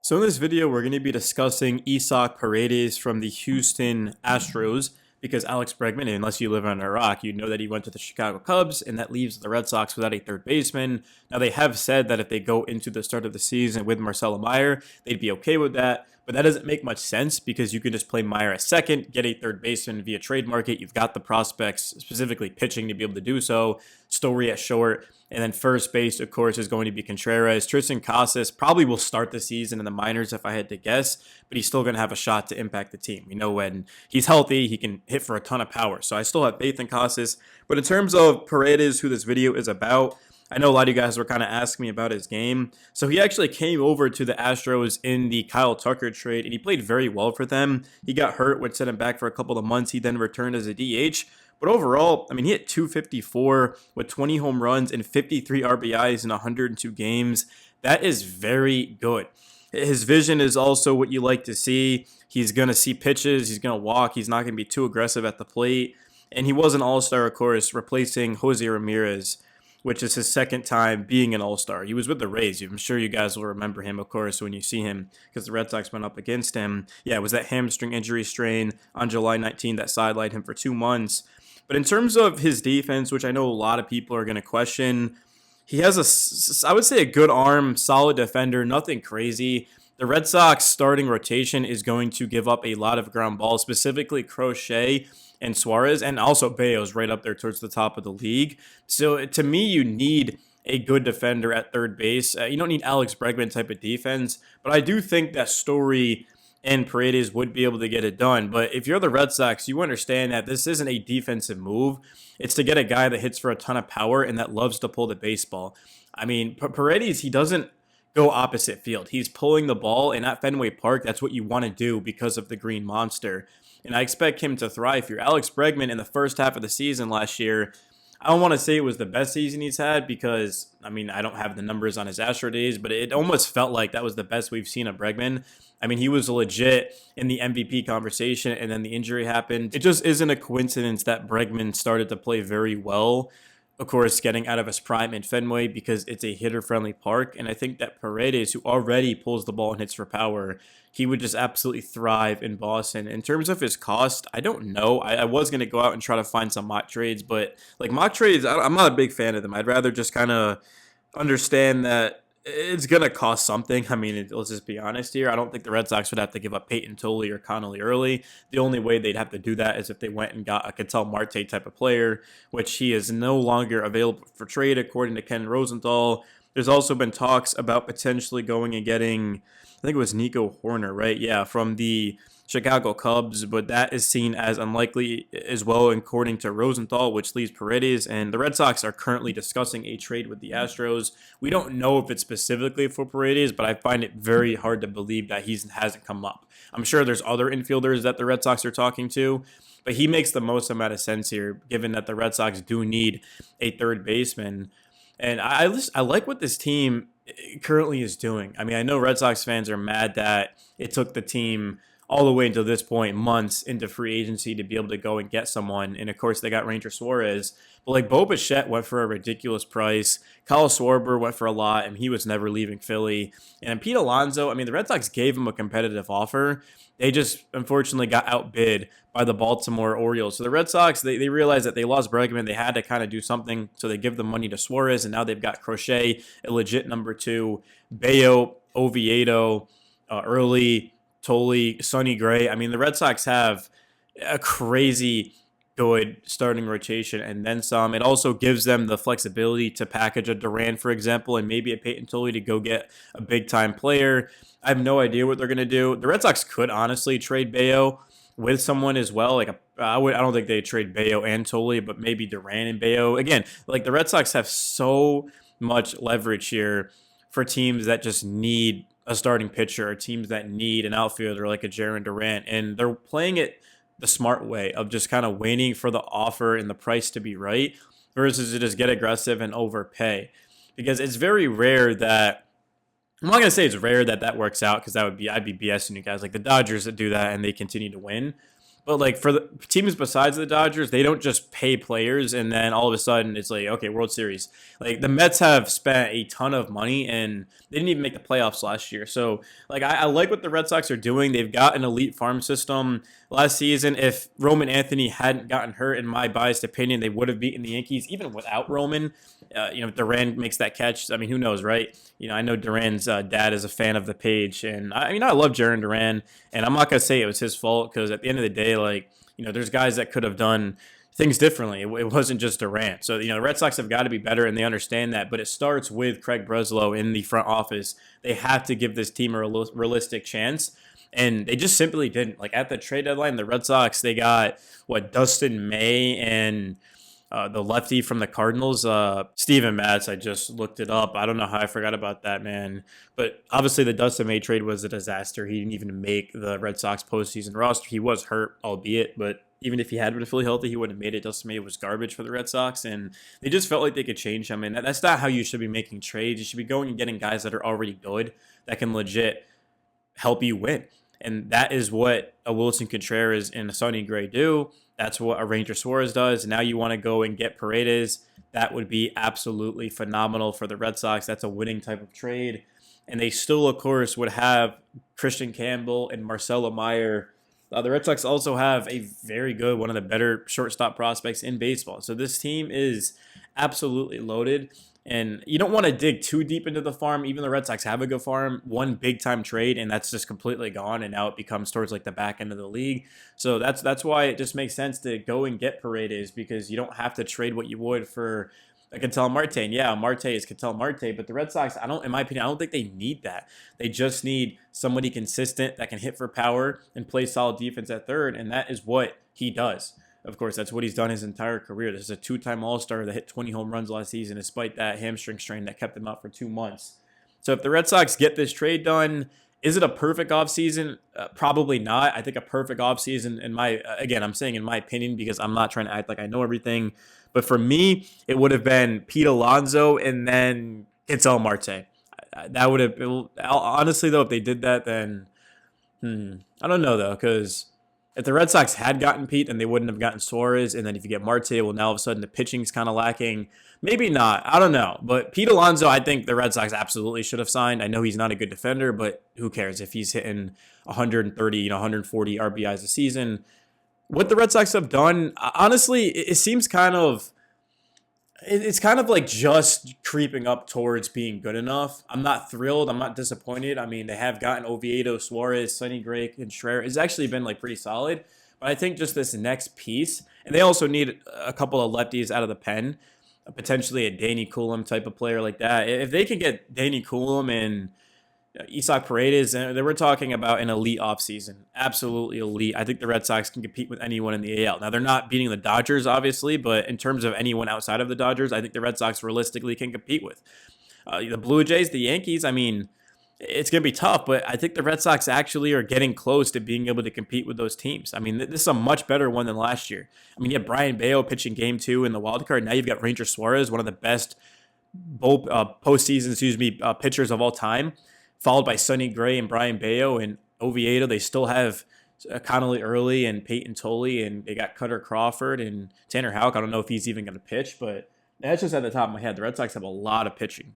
So in this video, we're going to be discussing Isaac Paredes from the Houston Astros because Alex Bregman, unless you live on Iraq, you know that he went to the Chicago Cubs, and that leaves the Red Sox without a third baseman. Now, they have said that if they go into the start of the season with Marcelo Meyer, they'd be okay with that, but that doesn't make much sense because you can just play Meyer as second, get a third baseman via trade market. You've got the prospects, specifically pitching, to be able to do so. Story at short. And then first base, of course, is going to be Contreras. Tristan Casas probably will start the season in the minors if I had to guess, but he's still going to have a shot to impact the team. We know when he's healthy, he can hit for a ton of power. So I still have faith in Casas. But in terms of Paredes, who this video is about, I know a lot of you guys were kind of asking me about his game. So he actually came over to the Astros in the Kyle Tucker trade, and he played very well for them. He got hurt, which set him back for a couple of months. He then returned as a DH. But overall, I mean, he hit 254 with 20 home runs and 53 RBIs in 102 games. That is very good. His vision is also what you like to see. He's going to see pitches. He's going to walk. He's not going to be too aggressive at the plate. And he was an all-star, of course, replacing Jose Ramirez, which is his second time being an all-star. He was with the Rays. I'm sure you guys will remember him, of course, when you see him because the Red Sox went up against him. Yeah, it was that hamstring injury strain on July 19 that sidelined him for 2 months. But in terms of his defense, which I know a lot of people are going to question, he has I would say a good arm, solid defender, nothing crazy. The Red Sox starting rotation is going to give up a lot of ground balls, specifically Crochet and Suarez, and also Bayo's right up there towards the top of the league. So to me, you need a good defender at third base. You don't need Alex Bregman type of defense, but I do think that Story and Paredes would be able to get it done. But if you're the Red Sox, you understand that this isn't a defensive move. It's to get a guy that hits for a ton of power and that loves to pull the baseball. I mean, Paredes, he doesn't go opposite field. He's pulling the ball, and at Fenway Park, that's what you want to do because of the Green Monster. And I expect him to thrive here. Alex Bregman in the first half of the season last year, I don't want to say it was the best season he's had because, I mean, I don't have the numbers on his Astro days, but it almost felt like that was the best we've seen of Bregman. I mean, he was legit in the MVP conversation, and then the injury happened. It just isn't a coincidence that Bregman started to play very well, of course, getting out of his prime in Fenway because it's a hitter-friendly park. And I think that Paredes, who already pulls the ball and hits for power, he would just absolutely thrive in Boston. In terms of his cost, I don't know. I was going to go out and try to find some mock trades, but like mock trades, I'm not a big fan of them. I'd rather just kind of understand that it's going to cost something. I mean, let's just be honest here. I don't think the Red Sox would have to give up Peyton Tolley or Connolly early. The only way they'd have to do that is if they went and got a Ketel Marte type of player, which he is no longer available for trade, according to Ken Rosenthal. There's also been talks about potentially going and getting, I think it was Nico Horner, right? Yeah, from the Chicago Cubs, but that is seen as unlikely as well, according to Rosenthal, which leaves Paredes. And the Red Sox are currently discussing a trade with the Astros. We don't know if it's specifically for Paredes, but I find it very hard to believe that he hasn't come up. I'm sure there's other infielders that the Red Sox are talking to, but he makes the most amount of sense here, given that the Red Sox do need a third baseman. And I like what this team currently is doing. I mean, I know Red Sox fans are mad that it took the team all the way until this point, months into free agency to be able to go and get someone. And of course, they got Ranger Suarez. But like Bo Bichette went for a ridiculous price. Kyle Schwarber went for a lot, and he was never leaving Philly. And Pete Alonso, I mean, the Red Sox gave him a competitive offer. They just unfortunately got outbid by the Baltimore Orioles. So the Red Sox, they realized that they lost Bregman. They had to kind of do something. So they give the money to Suarez, and now they've got Crochet, a legit number 2, Bayo, Oviedo, early Tolley, Sonny Gray. I mean, the Red Sox have a crazy good starting rotation and then some. It also gives them the flexibility to package a Durant, for example, and maybe a Peyton Tolley to go get a big-time player. I have no idea what they're going to do. The Red Sox could honestly trade Bayo with someone as well. Like I don't think they trade Bayo and Tolley, but maybe Durant and Bayo. Again, like the Red Sox have so much leverage here for teams that just need a starting pitcher or teams that need an outfielder like a Jarren Durant. And they're playing it the smart way of just kind of waiting for the offer and the price to be right versus to just get aggressive and overpay. Because it's very rare that, I'm not going to say it's rare that that works out because I'd be BSing you guys. Like the Dodgers that do that and they continue to win. But like for the teams besides the Dodgers, they don't just pay players and then all of a sudden it's like, okay, World Series. Like the Mets have spent a ton of money and they didn't even make the playoffs last year. So like I like what the Red Sox are doing. They've got an elite farm system. Last season, if Roman Anthony hadn't gotten hurt, in my biased opinion, they would have beaten the Yankees even without Roman. Duran makes that catch. I mean, who knows, right? I know Duran's dad is a fan of the page, and I love Jaron Duran, and I'm not gonna say it was his fault because at the end of the day, like there's guys that could have done things differently. It wasn't just Durant. So the Red Sox have got to be better, and they understand that. But it starts with Craig Breslow in the front office. They have to give this team a realistic chance. And they just simply didn't. Like at the trade deadline, the Red Sox, they got Dustin May and the lefty from the Cardinals, Steven Matz. I just looked it up. I don't know how I forgot about that, man. But obviously, the Dustin May trade was a disaster. He didn't even make the Red Sox postseason roster. He was hurt, albeit, but even if he had been fully healthy, he wouldn't have made it. Dustin May was garbage for the Red Sox, and they just felt like they could change him. And that's not how you should be making trades. You should be going and getting guys that are already good that can legit help you win. And that is what a Wilson Contreras and a Sonny Gray do. That's what a Ranger Suarez does. Now you want to go and get Paredes. That would be absolutely phenomenal for the Red Sox. That's a winning type of trade. And they still, of course, would have Christian Campbell and Marcelo Meyer. The Red Sox also have a very good, one of the better shortstop prospects in baseball. So this team is absolutely loaded. And you don't want to dig too deep into the farm. Even the Red Sox have a good farm. One big time trade, and that's just completely gone. And now it becomes towards like the back end of the league. So that's why it just makes sense to go and get Paredes, because you don't have to trade what you would for a Ketel Marte. And yeah, Marte is Ketel Marte, but the Red Sox, in my opinion, I don't think they need that. They just need somebody consistent that can hit for power and play solid defense at third, and that is what he does. Of course, that's what he's done his entire career. This is a two-time All-Star that hit 20 home runs last season, despite that hamstring strain that kept him out for 2 months. So if the Red Sox get this trade done, is it a perfect offseason? Probably not. I think a perfect offseason, again, I'm saying in my opinion, because I'm not trying to act like I know everything. But for me, it would have been Pete Alonso and then Ketel Marte. That would have, honestly, though, if they did that, then I don't know, though, because if the Red Sox had gotten Pete, then they wouldn't have gotten Suarez. And then if you get Marte, well, now all of a sudden the pitching's kind of lacking. Maybe not. I don't know. But Pete Alonso, I think the Red Sox absolutely should have signed. I know he's not a good defender, but who cares if he's hitting 130, 140 RBIs a season? What the Red Sox have done, honestly, it seems it's kind of like just creeping up towards being good enough. I'm not thrilled. I'm not disappointed. I mean, they have gotten Oviedo, Suarez, Sonny Gray, and Schreier. It's actually been like pretty solid. But I think just this next piece, and they also need a couple of lefties out of the pen, potentially a Danny Coulomb type of player like that. If they can get Danny Coulomb and Isaac Paredes, and we're talking about an elite offseason. Absolutely elite. I think the Red Sox can compete with anyone in the AL. Now, they're not beating the Dodgers, obviously, but in terms of anyone outside of the Dodgers, I think the Red Sox realistically can compete with. The Blue Jays, the Yankees, I mean, it's going to be tough, but I think the Red Sox actually are getting close to being able to compete with those teams. I mean, this is a much better one than last year. I mean, you have Brian Bayo pitching Game 2 in the wild card. Now you've got Ranger Suarez, one of the best postseason, pitchers of all time, followed by Sonny Gray and Brian Bayo and Oviedo. They still have Connolly Early and Peyton Tolley, and they got Cutter Crawford and Tanner Houck. I don't know if he's even going to pitch, but that's just at the top of my head. The Red Sox have a lot of pitching.